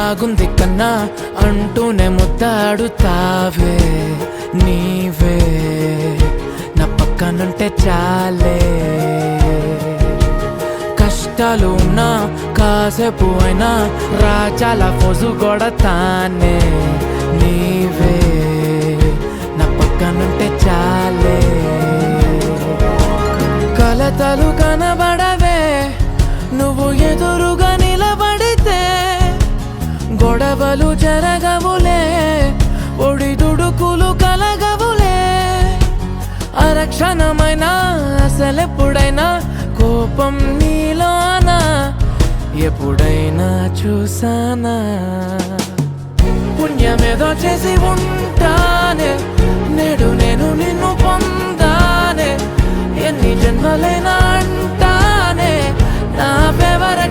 బాగుంది కన్నా అంటూనే ముద్దాడుతావే నీవే నా పక్కనుంటే చాలే కష్టాలు ఉన్నా కాసేపు అయినా రాజాల ఫోజు కొడతానే నీవే నా పక్కనుంటే చాలే కలతలు కనబడవే నువ్వు ఎదురుగా నిలబడితే గొడవలు జరగవులే ఒడిదుడుకులు కలగవులే అరక్షణమైనా అసలెప్పుడైనా కోపం నీలోనా ఎప్పుడైనా చూసానా పుణ్యమేదో చేసి ఉంటానే నేడు నేను నిన్ను పొందానే ఎన్ని జన్మలైనా అంటానే నా ఫేవరెట్